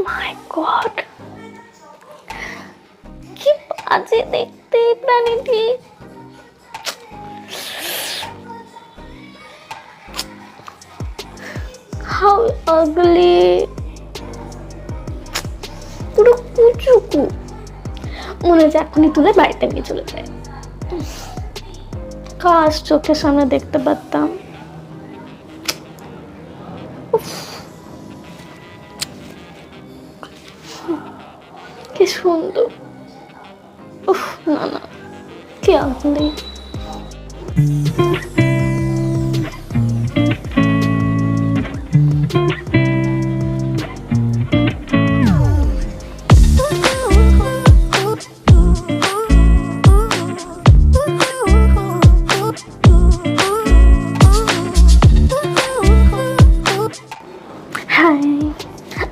মাই god, কি বাজে দেখতে প্রাণীটি। হাউ আগলি, পুরো কুচুকু। মনে হচ্ছে এখনই তুলে বাড়িতে নিয়ে চলে যায়। কাজ চোখের সামনে দেখতে পারতাম। কি সুন্দর। উফ, না না, কি আগলি।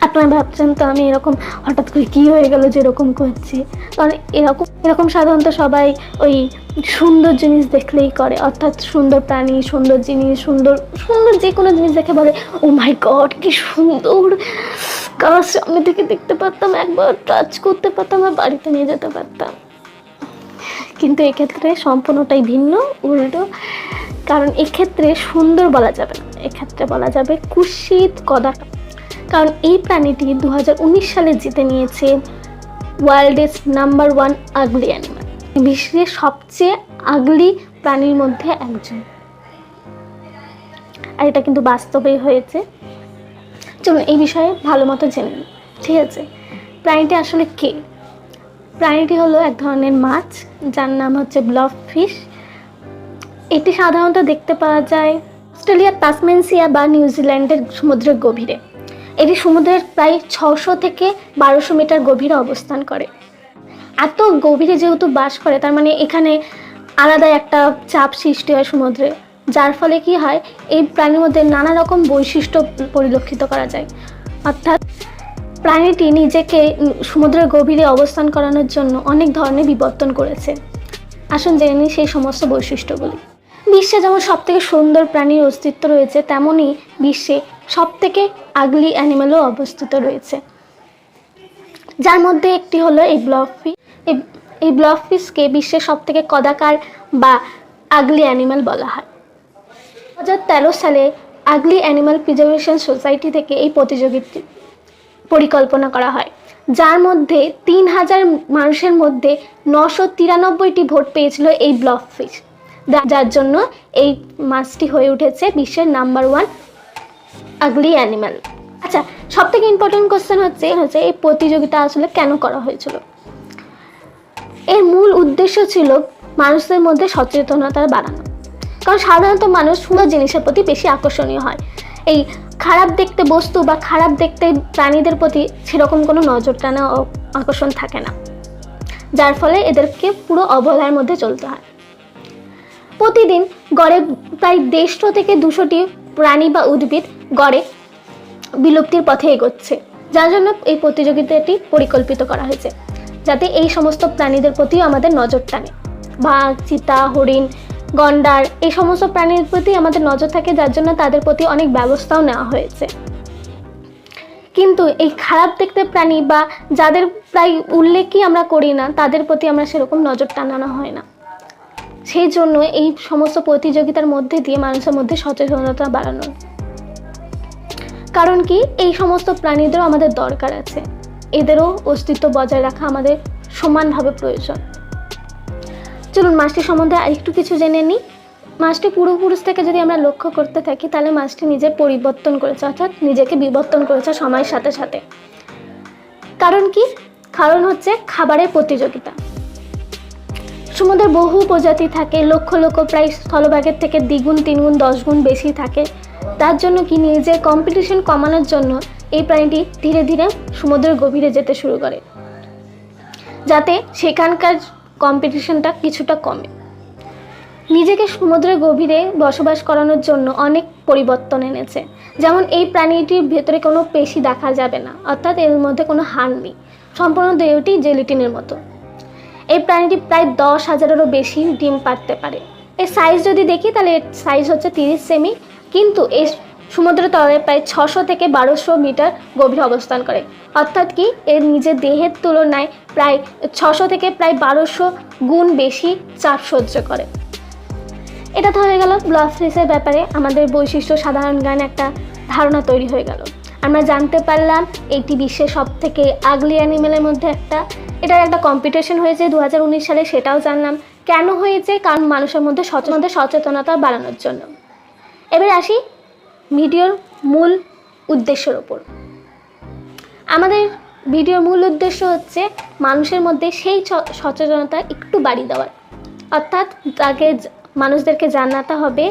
আপনারা ভাবছেন তো আমি এরকম হঠাৎ করে কি হয়ে গেল যে এরকম করছি, কারণ এরকম সাধারণত সবাই ওই সুন্দর জিনিস দেখলেই করে, অর্থাৎ সুন্দর প্রাণী, সুন্দর জিনিস, সুন্দর সুন্দর যে কোনো জিনিস দেখে বলে ও মাই গড কি সুন্দর, কাজ সামনে থেকে দেখতে পারতাম, একবার টাচ করতে পারতাম আর বাড়িতে নিয়ে যেতে পারতাম। কিন্তু এক্ষেত্রে সম্পূর্ণটাই ভিন্ন, উল্টো। কারণ এক্ষেত্রে সুন্দর বলা যাবে না, এক্ষেত্রে বলা যাবে কুৎসিত কদাকা। কারণ এই প্রাণীটি 2019 সালে জিতে নিয়েছে ওয়ার্ল্ডের নাম্বার 1 আগলি অ্যানিমাল, বিশ্বের সবচেয়ে আগলি প্রাণীর মধ্যে একজন। আর এটা কিন্তু বাস্তবেই হয়েছে। চলুন এই বিষয়ে ভালো মতো জেনে নিই, ঠিক আছে? প্রাণীটি আসলে কে? প্রাণীটি হলো এক ধরনের মাছ, যার নাম হচ্ছে ব্লব ফিশ। এটি সাধারণত দেখতে পাওয়া যায় অস্ট্রেলিয়ার তাসমেনসিয়া বা নিউজিল্যান্ডের সমুদ্রের গভীরে। এটি সমুদ্রের প্রায় 600 থেকে 1200 মিটার গভীরে অবস্থান করে। এত গভীরে যেহেতু বাস করে, তার মানে এখানে আলাদা একটা চাপ সৃষ্টি হয় সমুদ্রে, যার ফলে কি হয়, এই প্রাণীর মধ্যে নানা রকম বৈশিষ্ট্য পরিলক্ষিত করা যায়। অর্থাৎ প্রাণীটি নিজেকে সমুদ্রের গভীরে অবস্থান করানোর জন্য অনেক ধরনের বিবর্তন করেছে। আসুন জেনে নিই সেই সমস্ত বৈশিষ্ট্যগুলি। বিশ্বে যেমন সবথেকে সুন্দর প্রাণীর অস্তিত্ব রয়েছে, তেমনই বিশ্বে সবথেকে আগলি অ্যানিমেলও অবস্থিত রয়েছে, যার মধ্যে একটি হলো এই ব্লব ফিশ। এই ব্লব ফিশকে বিশ্বের সবথেকে কদাকার বা আগলি অ্যানিমেল বলা হয়। 2013 সালে আগলি অ্যানিমাল প্রিজার্ভেশন সোসাইটি থেকে এই প্রতিযোগিতা পরিকল্পনা করা হয়, যার মধ্যে 3000 মানুষের মধ্যে 993টি ভোট পেয়েছিল এই ব্লব ফিশ, যার জন্য এই মাছটি হয়ে উঠেছে বিশ্বের নাম্বার 1 আগলি অ্যানিমাল। আচ্ছা, সব থেকে ইম্পর্টেন্ট কোশ্চেন হচ্ছে এই প্রতিযোগিতা আসলে কেন করা হয়েছিল? এর মূল উদ্দেশ্য ছিল মানুষদের মধ্যে সচেতনতা বাড়ানো। কারণ সাধারণত মানুষ সুন্দর জিনিসের প্রতি বেশি আকর্ষণীয় হয়, এই খারাপ দেখতে বস্তু বা খারাপ দেখতে প্রাণীদের প্রতি সেরকম কোনো নজর টানা আকর্ষণ থাকে না, যার ফলে এদেরকে পুরো অবহেলার মধ্যে চলতে হয়। প্রতিদিন গড়ে প্রায় 150 থেকে 200টি প্রাণী বা উদ্ভিদ গড়ে বিলুপ্তির পথে এগোচ্ছে, যার জন্য এই প্রতিযোগিতাটি পরিকল্পিত করা হয়েছে, যাতে এই সমস্ত প্রাণীদের প্রতিও আমাদের নজর টানে। বাঘ, চিতা, হরিণ, গন্ডার এই সমস্ত প্রাণীর প্রতি আমাদের নজর থাকে, যার জন্য তাদের প্রতি অনেক ব্যবস্থাও নেওয়া হয়েছে। কিন্তু এই খারাপ দেখতে প্রাণী বা যাদের প্রায় উল্লেখই আমরা করি না, তাদের প্রতি আমরা সেরকম নজর টানানো হয় না। সেই জন্য এই সমস্ত প্রতিযোগিতার মধ্যে দিয়ে মানুষের মধ্যে সচেতনতা বাড়ানো। কারণ কি, এই সমস্ত প্রাণীদেরও আমাদের দরকার আছে, এদেরও অস্তিত্ব বজায় রাখা আমাদের সমানভাবে প্রয়োজন। চলুন মাছটি সম্বন্ধে আরেকটু কিছু জেনে নিই। মাছটি পূর্বপুরুষ থেকে যদি আমরা লক্ষ্য করতে থাকি, তাহলে মাছটি নিজের পরিবর্তন করেছে, অর্থাৎ নিজেকে বিবর্তন করেছে সময়ের সাথে সাথে। কারণ কি? কারণ হচ্ছে খাবারের প্রতিযোগিতা। সমুদ্রের বহু প্রজাতি থাকে, লক্ষ লক্ষ, প্রায় স্থলভাগের থেকে দ্বিগুণ, 3 গুণ, 10 গুণ বেশি থাকে। তার জন্য কি, নিজের কম্পিটিশন কমানোর জন্য এই প্রাণীটি ধীরে ধীরে সমুদ্রের গভীরে যেতে শুরু করে, যাতে সেখানকার কম্পিটিশনটা কিছুটা কমে। নিজেকে সমুদ্রের গভীরে বসবাস করানোর জন্য অনেক পরিবর্তন এনেছে। যেমন এই প্রাণীটির ভেতরে কোনো পেশি দেখা যাবে না, অর্থাৎ এর মধ্যে কোনো হাড় নেই, সম্পূর্ণ দেহটি জেলিটিনের মতো। এই প্রাণীটি প্রায় 10,000-এরও বেশি ডিম পাড়তে পারে। এর সাইজ যদি দেখি, তাহলে এর সাইজ হচ্ছে 30 সেমি, কিন্তু এর সমুদ্র তলে প্রায় 600 থেকে 1200 মিটার গভীর অবস্থান করে। অর্থাৎ কি এর নিজের দেহের তুলনায় প্রায় 600 থেকে প্রায় 1200 গুণ বেশি চাপ সহ্য করে। এটা তো হয়ে গেল ব্লবফিশের ব্যাপারে আমাদের বৈশিষ্ট্য সাধারণ জ্ঞান একটা ধারণা তৈরি হয়ে গেল। আমরা জানতে পারলাম এটি বিশ্বের সব থেকে আগলি অ্যানিমেলের মধ্যে একটা। এটার একটা কম্পিটিশন হয়েছে 2019 সালে, সেটাও জানলাম। কেন হয়েছে? কারণ মানুষের মধ্যে সচেতনতা বাড়ানোর জন্য। এবার আসি ভিডিওর মূল উদ্দেশ্যের ওপর। আমাদের ভিডিওর মূল উদ্দেশ্য হচ্ছে মানুষের মধ্যে সেই সচেতনতা একটু বাড়িয়ে দেওয়ার। অর্থাৎ মানুষদেরকে জানাতে হবে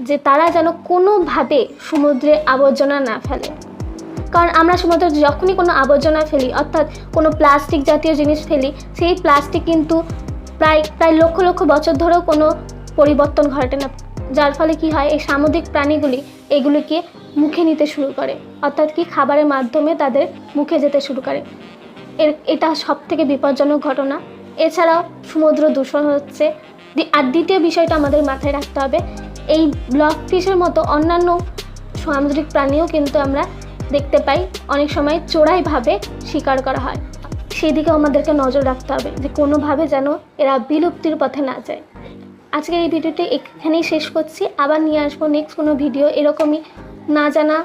যে তারা যেন কোনোভাবে সমুদ্রে আবর্জনা না ফেলে। কারণ আমরা সমুদ্রে যখনই কোনো আবর্জনা ফেলি, অর্থাৎ কোনো প্লাস্টিক জাতীয় জিনিস ফেলি, সেই প্লাস্টিক কিন্তু প্রায় লক্ষ লক্ষ বছর ধরেও কোনো পরিবর্তন ঘটে না। যার ফলে কি হয়, এই সামুদ্রিক প্রাণীগুলি এগুলিকে মুখে নিতে শুরু করে। অর্থাৎ কি খাবারের মাধ্যমে তাদের মুখে যেতে শুরু করে। এটা সব থেকে বিপজ্জনক ঘটনা। এছাড়াও সমুদ্র দূষণ হচ্ছে। আর দ্বিতীয় বিষয়টা আমাদের মাথায় রাখতে হবে, এই ব্লবফিশের মতো অন্যান্য সামুদ্রিক প্রাণীও কিন্তু আমরা দেখতে পাই অনেক সময় চোরাইভাবে শিকার করা হয়। সেদিকেও আমাদেরকে নজর রাখতে হবে যে কোনোভাবে যেন এরা বিলুপ্তির পথে না যায়। আজকের এই ভিডিওটি এখানেই শেষ করছি। আবার নিয়ে আসবো নেক্সট কোনো ভিডিও এরকমই না জানা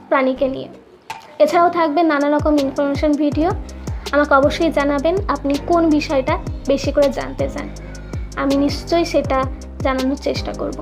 প্রাণীকে নিয়ে। এছাড়াও থাকবে নানা রকম ইনফরমেশন ভিডিও। আমাকে অবশ্যই জানাবেন আপনি কোন বিষয়টা বেশি করে জানতে চান। আমি নিশ্চয়ই সেটা জানানোর চেষ্টা করব।